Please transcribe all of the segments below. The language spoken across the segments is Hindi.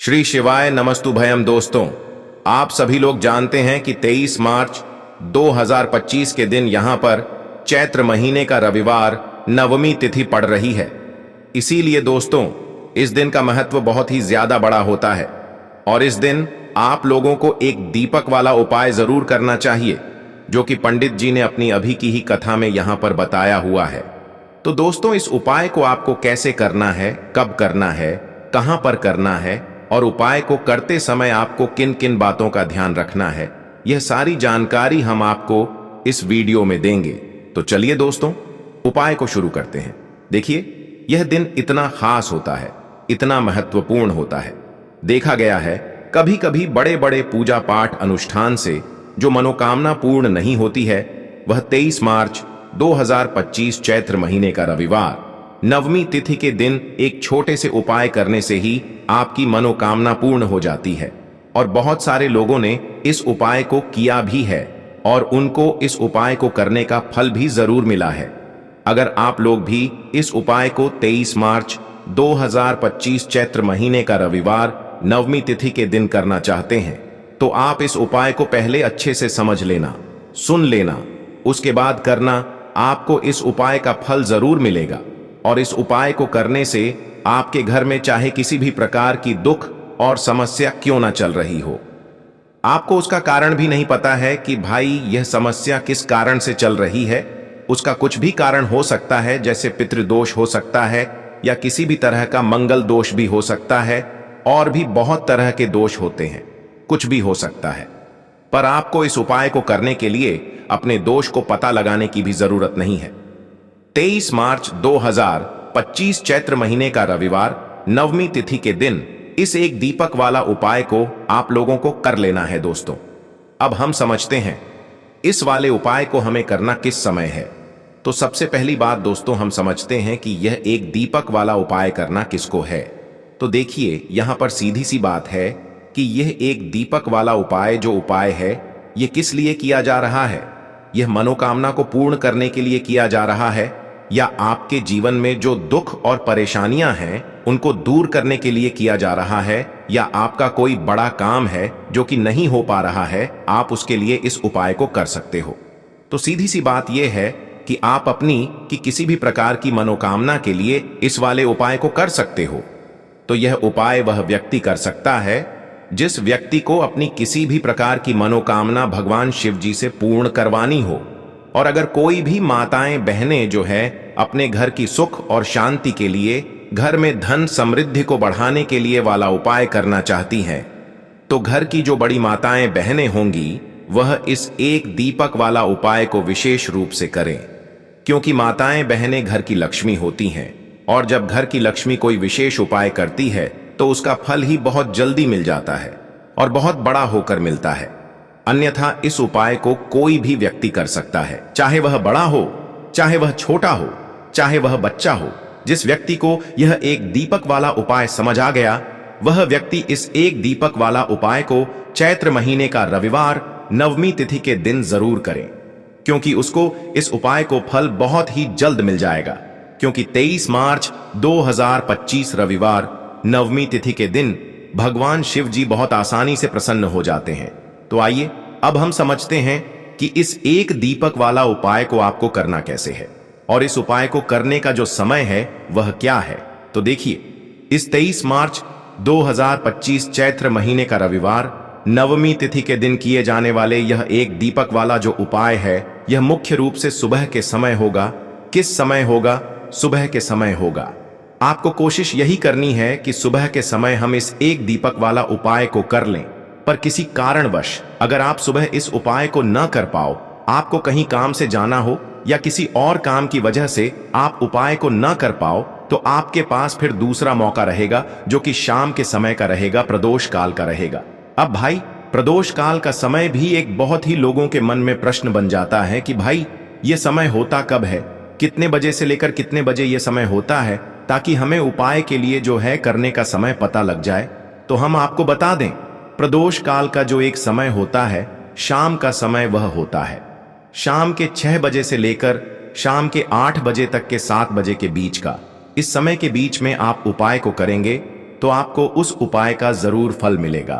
श्री शिवाय नमस्तुभयम। दोस्तों, आप सभी लोग जानते हैं कि 23 मार्च 2025 के दिन यहां पर चैत्र महीने का रविवार नवमी तिथि पड़ रही है। इसीलिए दोस्तों, इस दिन का महत्व बहुत ही ज्यादा बड़ा होता है और इस दिन आप लोगों को एक दीपक वाला उपाय जरूर करना चाहिए, जो कि पंडित जी ने अपनी अभी की ही कथा में यहां पर बताया हुआ है। तो दोस्तों, इस उपाय को आपको कैसे करना है, कब करना है, कहां पर करना है और उपाय को करते समय आपको किन किन बातों का ध्यान रखना है, यह सारी जानकारी हम आपको इस वीडियो में देंगे। तो चलिए दोस्तों, उपाय को शुरू करते हैं। देखिए, यह दिन इतना खास होता है, इतना महत्वपूर्ण होता है। देखा गया है कभी कभी बड़े बड़े पूजा पाठ अनुष्ठान से जो मनोकामना पूर्ण नहीं होती है, वह 23 मार्च 2025 चैत्र महीने का रविवार नवमी तिथि के दिन एक छोटे से उपाय करने से ही आपकी मनोकामना पूर्ण हो जाती है। और बहुत सारे लोगों ने इस उपाय को किया भी है और उनको इस उपाय को करने का फल भी जरूर मिला है। अगर आप लोग भी इस उपाय को 23 मार्च 2025 चैत्र महीने का रविवार नवमी तिथि के दिन करना चाहते हैं, तो आप इस उपाय को पहले अच्छे से समझ लेना, सुन लेना, उसके बाद करना। आपको इस उपाय का फल जरूर मिलेगा और इस उपाय को करने से आपके घर में चाहे किसी भी प्रकार की दुख और समस्या क्यों ना चल रही हो, आपको उसका कारण भी नहीं पता है कि भाई यह समस्या किस कारण से चल रही है। उसका कुछ भी कारण हो सकता है, जैसे पितृदोष हो सकता है या किसी भी तरह का मंगल दोष भी हो सकता है, और भी बहुत तरह के दोष होते हैं, कुछ भी हो सकता है। पर आपको इस उपाय को करने के लिए अपने दोष को पता लगाने की भी जरूरत नहीं है। 23 मार्च 2025 चैत्र महीने का रविवार नवमी तिथि के दिन इस एक दीपक वाला उपाय को आप लोगों को कर लेना है। दोस्तों, अब हम समझते हैं इस वाले उपाय को हमें करना किस समय है। तो सबसे पहली बात दोस्तों, हम समझते हैं कि यह एक दीपक वाला उपाय करना किसको है। तो देखिए, यहां पर सीधी सी बात है कि यह एक दीपक वाला उपाय जो उपाय है, यह किस लिए किया जा रहा है। यह मनोकामना को पूर्ण करने के लिए किया जा रहा है, या आपके जीवन में जो दुख और परेशानियां हैं उनको दूर करने के लिए किया जा रहा है, या आपका कोई बड़ा काम है जो कि नहीं हो पा रहा है, आप उसके लिए इस उपाय को कर सकते हो। तो सीधी सी बात यह है कि आप अपनी कि किसी भी प्रकार की मनोकामना के लिए इस वाले उपाय को कर सकते हो। तो यह उपाय वह व्यक्ति कर सकता है जिस व्यक्ति को अपनी किसी भी प्रकार की मनोकामना भगवान शिव जी से पूर्ण करवानी हो। और अगर कोई भी माताएं बहनें जो है अपने घर की सुख और शांति के लिए, घर में धन समृद्धि को बढ़ाने के लिए वाला उपाय करना चाहती हैं, तो घर की जो बड़ी माताएं बहनें होंगी वह इस एक दीपक वाला उपाय को विशेष रूप से करें, क्योंकि माताएं बहनें घर की लक्ष्मी होती हैं और जब घर की लक्ष्मी कोई विशेष उपाय करती है तो उसका फल ही बहुत जल्दी मिल जाता है और बहुत बड़ा होकर मिलता है। अन्यथा इस उपाय को कोई भी व्यक्ति कर सकता है, चाहे वह बड़ा हो, चाहे वह छोटा हो, चाहे वह बच्चा हो। जिस व्यक्ति को यह एक दीपक वाला उपाय समझ आ गया, वह व्यक्ति इस एक दीपक वाला उपाय को चैत्र महीने का रविवार नवमी तिथि के दिन जरूर करें, क्योंकि उसको इस उपाय को फल बहुत ही जल्द मिल जाएगा। क्योंकि 23 मार्च 2025 रविवार नवमी तिथि के दिन भगवान शिव जी बहुत आसानी से प्रसन्न हो जाते हैं। तो आइए अब हम समझते हैं कि इस एक दीपक वाला उपाय को आपको करना कैसे है और इस उपाय को करने का जो समय है वह क्या है। तो देखिए, इस 23 मार्च 2025 चैत्र महीने का रविवार नवमी तिथि के दिन किए जाने वाले यह एक दीपक वाला जो उपाय है, यह मुख्य रूप से सुबह के समय होगा। किस समय होगा? सुबह के समय होगा। आपको कोशिश यही करनी है कि सुबह के समय हम इस एक दीपक वाला उपाय को कर लें। पर किसी कारणवश अगर आप सुबह इस उपाय को न कर पाओ, आपको कहीं काम से जाना हो या किसी और काम की वजह से आप उपाय को न कर पाओ, तो आपके पास फिर दूसरा मौका रहेगा जो कि शाम के समय का रहेगा, प्रदोष काल का रहेगा। अब भाई, प्रदोष काल का समय भी एक बहुत ही लोगों के मन में प्रश्न बन जाता है कि भाई ये समय होता कब है, कितने बजे से लेकर कितने बजे ये समय होता है, ताकि हमें उपाय के लिए जो है करने का समय पता लग जाए। तो हम आपको बता दें, प्रदोष काल का जो एक समय होता है, शाम का समय वह होता है शाम के 6 बजे से लेकर शाम के 8 बजे तक के 7 बजे के बीच का। इस समय के बीच में आप उपाय को करेंगे तो आपको उस उपाय का जरूर फल मिलेगा।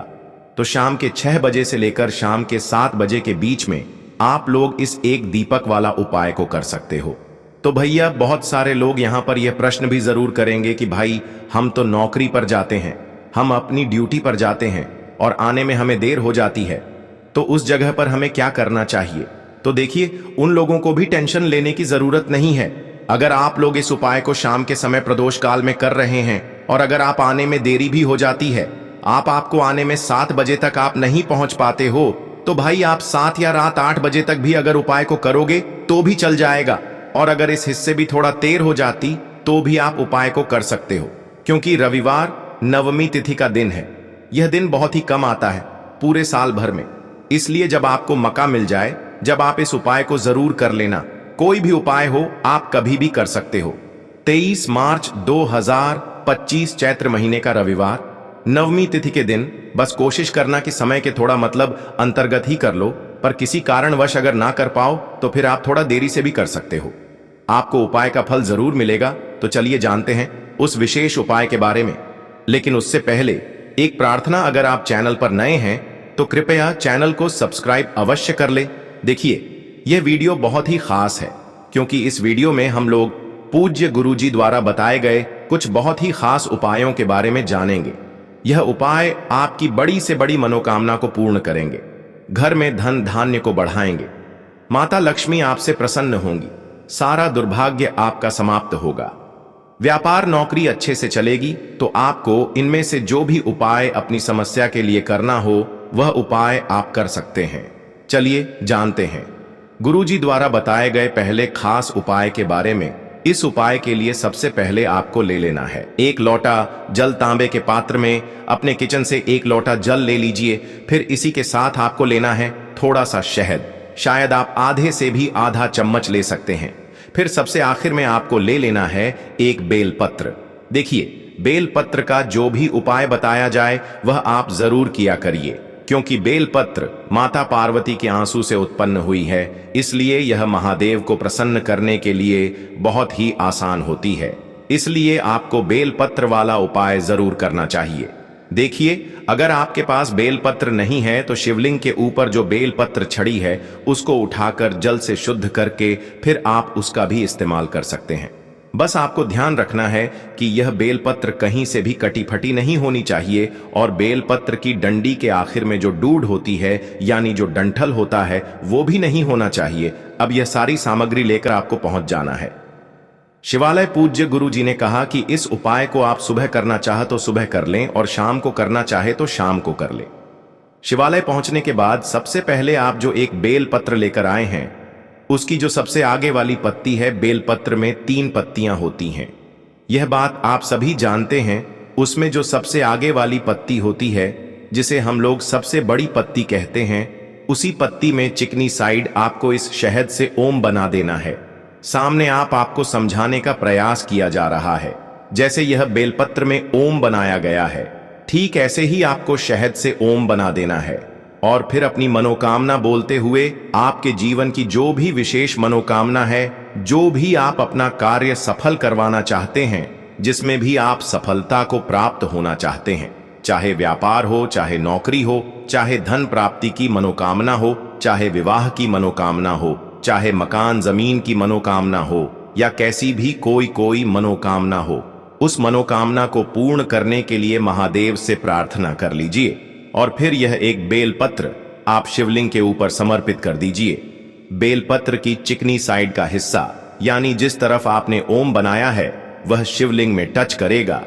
तो शाम के 6 बजे से लेकर शाम के 7 बजे के बीच में आप लोग इस एक दीपक वाला उपाय को कर सकते हो। तो भैया बहुत सारे लोग यहाँ पर यह प्रश्न भी जरूर करेंगे कि भाई हम तो नौकरी पर जाते हैं, हम अपनी ड्यूटी पर जाते हैं और आने में हमें देर हो जाती है, तो उस जगह पर हमें क्या करना चाहिए। तो देखिए, उन लोगों को भी टेंशन लेने की जरूरत नहीं है। अगर आप लोग इस उपाय को शाम के समय प्रदोष काल में कर रहे हैं और अगर आप आने में देरी भी हो जाती है, आपको आने में 7 बजे तक आप नहीं पहुंच पाते हो, तो भाई आप 7 या रात 8 बजे तक भी अगर उपाय को करोगे तो भी चल जाएगा। और अगर इस हिस्से भी थोड़ा देर हो जाती तो भी आप उपाय को कर सकते हो, क्योंकि रविवार नवमी तिथि का दिन है। यह दिन बहुत ही कम आता है पूरे साल भर में, इसलिए जब आपको मौका मिल जाए, जब आप इस उपाय को जरूर कर लेना। कोई भी उपाय हो आप कभी भी कर सकते हो। 23 मार्च 2025 चैत्र महीने का रविवार नवमी तिथि के दिन बस कोशिश करना कि समय के थोड़ा मतलब अंतर्गत ही कर लो, पर किसी कारणवश अगर ना कर पाओ तो फिर आप थोड़ा देरी से भी कर सकते हो। आपको उपाय का फल जरूर मिलेगा। तो चलिए जानते हैं उस विशेष उपाय के बारे में। लेकिन उससे पहले एक प्रार्थना, अगर आप चैनल पर नए हैं तो कृपया चैनल को सब्सक्राइब अवश्य कर ले। देखिए, यह वीडियो बहुत ही खास है, क्योंकि इस वीडियो में हम लोग पूज्य गुरुजी द्वारा बताए गए कुछ बहुत ही खास उपायों के बारे में जानेंगे। यह उपाय आपकी बड़ी से बड़ी मनोकामना को पूर्ण करेंगे, घर में धन धान्य को बढ़ाएंगे, माता लक्ष्मी आपसे प्रसन्न होंगी, सारा दुर्भाग्य आपका समाप्त होगा, व्यापार नौकरी अच्छे से चलेगी। तो आपको इनमें से जो भी उपाय अपनी समस्या के लिए करना हो वह उपाय आप कर सकते हैं। चलिए जानते हैं गुरुजी द्वारा बताए गए पहले खास उपाय के बारे में। इस उपाय के लिए सबसे पहले आपको ले लेना है 1 लोटा जल। तांबे के पात्र में अपने किचन से 1 लोटा जल ले लीजिए। फिर इसी के साथ आपको लेना है थोड़ा सा शहद, शायद आप आधे से भी आधा चम्मच ले सकते हैं। फिर सबसे आखिर में आपको ले लेना है 1 बेलपत्र। देखिए, बेलपत्र का जो भी उपाय बताया जाए वह आप जरूर किया करिए, क्योंकि बेलपत्र माता पार्वती के आंसू से उत्पन्न हुई है, इसलिए यह महादेव को प्रसन्न करने के लिए बहुत ही आसान होती है। इसलिए आपको बेलपत्र वाला उपाय जरूर करना चाहिए। देखिए, अगर आपके पास बेलपत्र नहीं है तो शिवलिंग के ऊपर जो बेलपत्र छड़ी है उसको उठाकर जल से शुद्ध करके फिर आप उसका भी इस्तेमाल कर सकते हैं। बस आपको ध्यान रखना है कि यह बेलपत्र कहीं से भी कटी फटी नहीं होनी चाहिए, और बेलपत्र की डंडी के आखिर में जो डूड होती है यानी जो डंठल होता है वो भी नहीं होना चाहिए। अब यह सारी सामग्री लेकर आपको पहुंच जाना है शिवालय। पूज्य गुरु जी ने कहा कि इस उपाय को आप सुबह करना चाहे तो सुबह कर लें और शाम को करना चाहे तो शाम को कर लें। शिवालय पहुंचने के बाद सबसे पहले आप जो एक बेलपत्र लेकर आए हैं उसकी जो सबसे आगे वाली पत्ती है, बेलपत्र में 3 पत्तियां होती हैं। यह बात आप सभी जानते हैं। उसमें जो सबसे आगे वाली पत्ती होती है जिसे हम लोग सबसे बड़ी पत्ती कहते हैं, उसी पत्ती में चिकनी साइड आपको इस शहद से ओम बना देना है। सामने आपको समझाने का प्रयास किया जा रहा है, जैसे यह बेलपत्र में ओम बनाया गया है, ठीक ऐसे ही आपको शहद से ओम बना देना है। और फिर अपनी मनोकामना बोलते हुए आपके जीवन की जो भी विशेष मनोकामना है, जो भी आप अपना कार्य सफल करवाना चाहते हैं, जिसमें भी आप सफलता को प्राप्त होना चाहते हैं, चाहे व्यापार हो, चाहे नौकरी हो, चाहे धन प्राप्ति की मनोकामना हो, चाहे विवाह की मनोकामना हो, चाहे मकान जमीन की मनोकामना हो, या कैसी भी कोई मनोकामना हो, उस मनोकामना को पूर्ण करने के लिए महादेव से प्रार्थना कर लीजिए। और फिर यह एक बेलपत्र आप शिवलिंग के ऊपर समर्पित कर दीजिए। बेलपत्र की चिकनी साइड का हिस्सा यानी जिस तरफ आपने ओम बनाया है वह शिवलिंग में टच करेगा।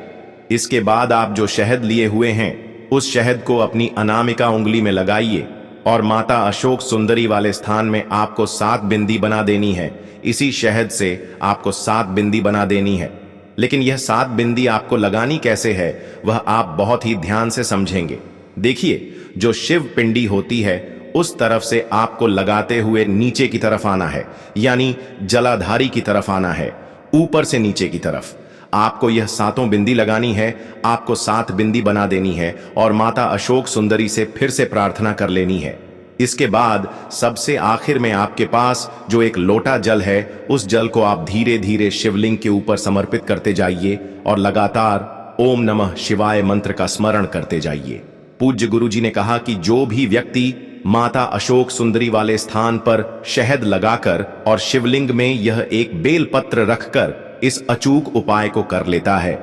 इसके बाद आप जो शहद लिए हुए हैं उस शहद को अपनी अनामिका उंगली में लगाइए और माता अशोक सुंदरी वाले स्थान में आपको 7 बिंदी बना देनी है। इसी शहद से आपको 7 बिंदी बना देनी है। लेकिन यह 7 बिंदी आपको लगानी कैसे है वह आप बहुत ही ध्यान से समझेंगे। देखिए, जो शिव पिंडी होती है उस तरफ से आपको लगाते हुए नीचे की तरफ आना है, यानी जलाधारी की तरफ आना है, ऊपर से नीचे की तरफ। आपको यह 7 बिंदी लगानी है, आपको 7 बिंदी बना देनी है और माता अशोक सुंदरी से फिर से प्रार्थना कर लेनी है। इसके बाद सबसे आखिर में आपके पास जो एक लोटा जल है, उस जल को आप धीरे धीरे शिवलिंग के ऊपर समर्पित करते जाइए और लगातार ओम नमः शिवाय मंत्र का स्मरण करते जाइए। पूज्य गुरुजी ने कहा कि जो भी व्यक्ति माता अशोक सुंदरी वाले स्थान पर शहद लगाकर और शिवलिंग में यह एक बेलपत्र रखकर इस अचूक उपाय को कर लेता है,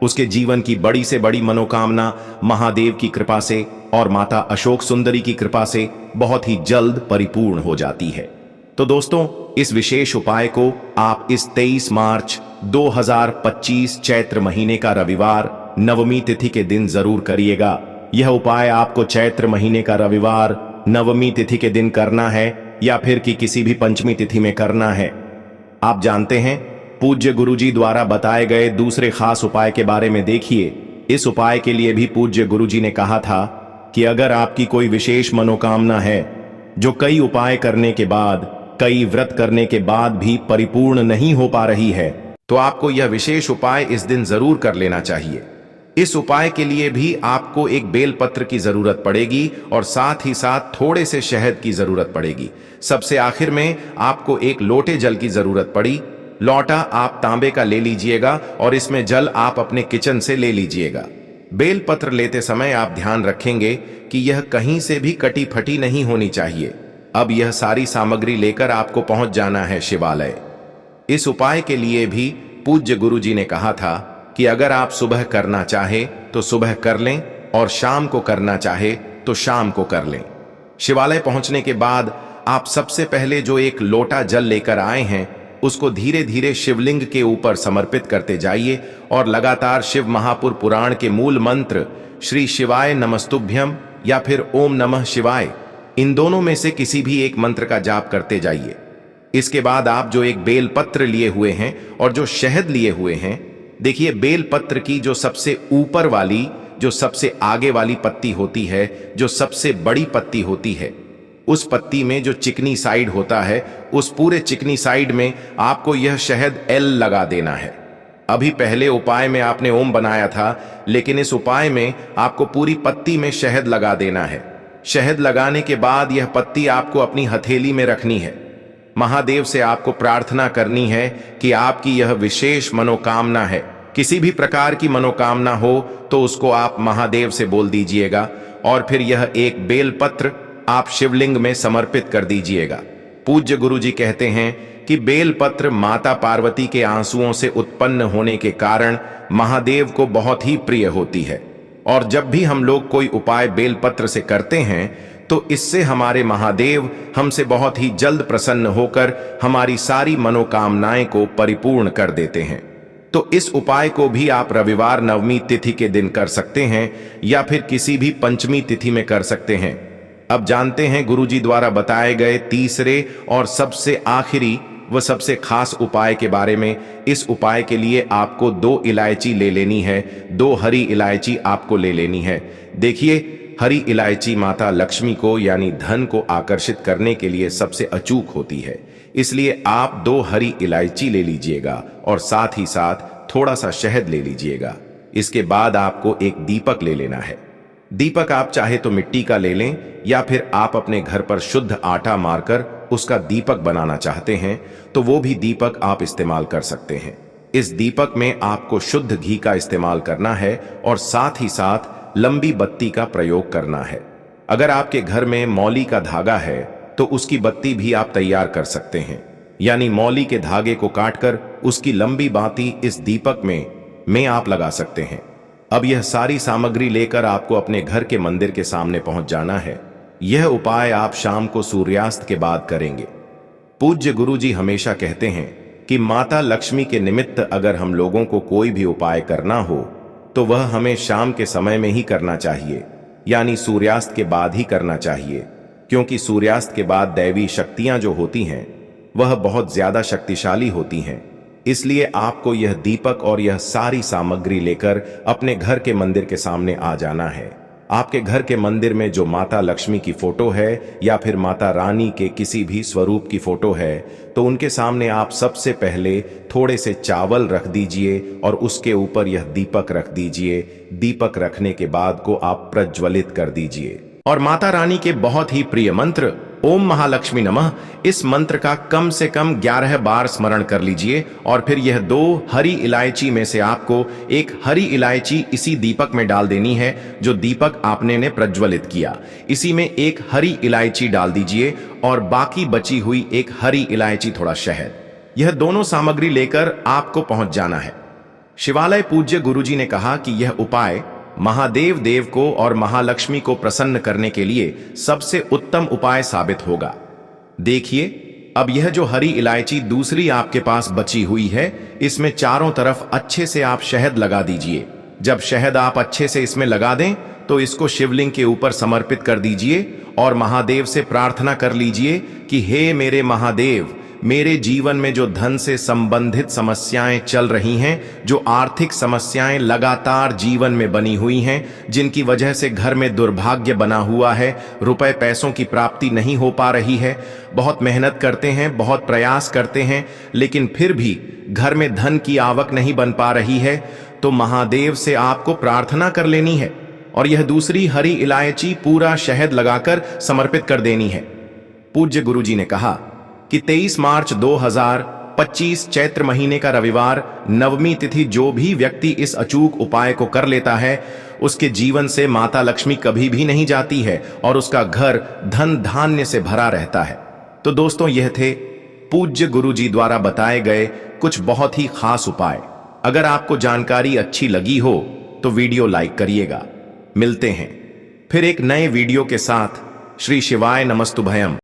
उसके जीवन की बड़ी से बड़ी मनोकामना महादेव की कृपा से और माता अशोक सुंदरी की कृपा से बहुत ही जल्द परिपूर्ण हो जाती है। तो दोस्तों, इस विशेष उपाय को आप इस 23 मार्च 2025 चैत्र महीने का रविवार नवमी तिथि के दिन जरूर करिएगा। यह उपाय आपको चैत्र महीने का रविवार नवमी तिथि के दिन करना है या फिर कि किसी भी पंचमी तिथि में करना है। आप जानते हैं, पूज्य गुरुजी द्वारा बताए गए दूसरे खास उपाय के बारे में देखिए। इस उपाय के लिए भी पूज्य गुरुजी ने कहा था कि अगर आपकी कोई विशेष मनोकामना है जो कई उपाय करने के बाद, कई व्रत करने के बाद भी परिपूर्ण नहीं हो पा रही है, तो आपको यह विशेष उपाय इस दिन जरूर कर लेना चाहिए। इस उपाय के लिए भी आपको एक बेलपत्र की जरूरत पड़ेगी और साथ ही साथ थोड़े से शहद की जरूरत पड़ेगी। सबसे आखिर में आपको एक लोटे जल की जरूरत पड़ी। लोटा आप तांबे का ले लीजिएगा और इसमें जल आप अपने किचन से ले लीजिएगा। बेलपत्र लेते समय आप ध्यान रखेंगे कि यह कहीं से भी कटी फटी नहीं होनी चाहिए। अब यह सारी सामग्री लेकर आपको पहुंच जाना है शिवालय। इस उपाय के लिए भी पूज्य गुरुजी ने कहा था कि अगर आप सुबह करना चाहे तो सुबह कर लें और शाम को करना चाहे तो शाम को कर लें। शिवालय पहुंचने के बाद आप सबसे पहले जो एक लोटा जल लेकर आए हैं उसको धीरे धीरे शिवलिंग के ऊपर समर्पित करते जाइए और लगातार शिव महापुर पुराण के मूल मंत्र श्री शिवाय नमस्तुभ्यम या फिर ओम नमः शिवाय, इन दोनों में से किसी भी एक मंत्र का जाप करते जाइए। इसके बाद आप जो एक बेलपत्र लिए हुए हैं और जो शहद लिए हुए हैं, देखिए बेलपत्र की जो सबसे ऊपर वाली, जो सबसे आगे वाली पत्ती होती है, जो सबसे बड़ी पत्ती होती है, उस पत्ती में जो चिकनी साइड होता है, उस पूरे चिकनी साइड में आपको यह शहद एल लगा देना है। अभी पहले उपाय में आपने ओम बनाया था, लेकिन इस उपाय में आपको पूरी पत्ती में शहद लगा देना है। शहद लगाने के बाद यह पत्ती आपको अपनी हथेली में रखनी है। महादेव से आपको प्रार्थना करनी है कि आपकी यह विशेष मनोकामना है, किसी भी प्रकार की मनोकामना हो तो उसको आप महादेव से बोल दीजिएगा और फिर यह एक बेलपत्र आप शिवलिंग में समर्पित कर दीजिएगा। पूज्य गुरुजी कहते हैं कि बेलपत्र माता पार्वती के आंसुओं से उत्पन्न होने के कारण महादेव को बहुत ही प्रिय होती है और जब भी हम लोग कोई उपाय बेलपत्र से करते हैं तो इससे हमारे महादेव हमसे बहुत ही जल्द प्रसन्न होकर हमारी सारी मनोकामनाएं को परिपूर्ण कर देते हैं। तो इस उपाय को भी आप रविवार नवमी तिथि के दिन कर सकते हैं या फिर किसी भी पंचमी तिथि में कर सकते हैं। अब जानते हैं गुरुजी द्वारा बताए गए तीसरे और सबसे आखिरी व सबसे खास उपाय के बारे में। इस उपाय के लिए आपको 2 इलायची ले लेनी है, 2 हरी इलायची आपको ले लेनी है। देखिए, हरी इलायची माता लक्ष्मी को यानी धन को आकर्षित करने के लिए सबसे अचूक होती है, इसलिए आप 2 हरी इलायची ले लीजिएगा और साथ ही साथ थोड़ा सा शहद ले लीजिएगा। इसके बाद आपको एक दीपक ले लेना है। दीपक आप चाहे तो मिट्टी का ले लें या फिर आप अपने घर पर शुद्ध आटा मारकर उसका दीपक बनाना चाहते हैं तो वो भी दीपक आप इस्तेमाल कर सकते हैं। इस दीपक में आपको शुद्ध घी का इस्तेमाल करना है और साथ ही साथ लंबी बत्ती का प्रयोग करना है। अगर आपके घर में मौली का धागा है तो उसकी बत्ती भी आप तैयार कर सकते हैं, यानी मौली के धागे को काटकर उसकी लंबी बाती इस दीपक में आप लगा सकते हैं। अब यह सारी सामग्री लेकर आपको अपने घर के मंदिर के सामने पहुंच जाना है। यह उपाय आप शाम को सूर्यास्त के बाद करेंगे। पूज्य गुरुजी हमेशा कहते हैं कि माता लक्ष्मी के निमित्त अगर हम लोगों को कोई भी उपाय करना हो तो वह हमें शाम के समय में ही करना चाहिए, यानी सूर्यास्त के बाद ही करना चाहिए, क्योंकि सूर्यास्त के बाद दैवी शक्तियां जो होती हैं वह बहुत ज्यादा शक्तिशाली होती हैं। इसलिए आपको यह दीपक और यह सारी सामग्री लेकर अपने घर के मंदिर के सामने आ जाना है। आपके घर के मंदिर में जो माता लक्ष्मी की फोटो है या फिर माता रानी के किसी भी स्वरूप की फोटो है तो उनके सामने आप सबसे पहले थोड़े से चावल रख दीजिए और उसके ऊपर यह दीपक रख दीजिए। दीपक रखने के बाद को आप प्रज्वलित कर दीजिए और माता रानी के बहुत ही प्रिय मंत्र ओम महालक्ष्मी नमः इस मंत्र का कम से कम 11 बार स्मरण कर लीजिए और फिर यह 2 हरी इलायची में से आपको एक हरी इलायची इसी दीपक में डाल देनी है जो दीपक आपने ने प्रज्वलित किया। इसी में एक हरी इलायची डाल दीजिए और बाकी बची हुई एक हरी इलायची थोड़ा शहद, यह दोनों सामग्री लेकर आपको पहुंच जाना है। शिवालय पूज्य गुरुजी ने कहा कि यह उपाय महादेव देव को और महालक्ष्मी को प्रसन्न करने के लिए सबसे उत्तम उपाय साबित होगा। देखिए, अब यह जो हरी इलायची दूसरी आपके पास बची हुई है, इसमें चारों तरफ अच्छे से आप शहद लगा दीजिए। जब शहद आप अच्छे से इसमें लगा दें तो इसको शिवलिंग के ऊपर समर्पित कर दीजिए और महादेव से प्रार्थना कर लीजिए कि हे मेरे महादेव, मेरे जीवन में जो धन से संबंधित समस्याएं चल रही हैं, जो आर्थिक समस्याएं लगातार जीवन में बनी हुई हैं, जिनकी वजह से घर में दुर्भाग्य बना हुआ है, रुपए पैसों की प्राप्ति नहीं हो पा रही है, बहुत मेहनत करते हैं, बहुत प्रयास करते हैं, लेकिन फिर भी घर में धन की आवक नहीं बन पा रही है, तो महादेव से आपको प्रार्थना कर लेनी है और यह दूसरी हरी इलायची पूरा शहद लगाकर समर्पित कर देनी है। पूज्य गुरुजी ने कहा कि 23 मार्च 2025 चैत्र महीने का रविवार नवमी तिथि जो भी व्यक्ति इस अचूक उपाय को कर लेता है, उसके जीवन से माता लक्ष्मी कभी भी नहीं जाती है और उसका घर धन धान्य से भरा रहता है। तो दोस्तों, यह थे पूज्य गुरुजी द्वारा बताए गए कुछ बहुत ही खास उपाय। अगर आपको जानकारी अच्छी लगी हो तो वीडियो लाइक करिएगा। मिलते हैं फिर एक नए वीडियो के साथ। श्री शिवाय नमस्तुभयम।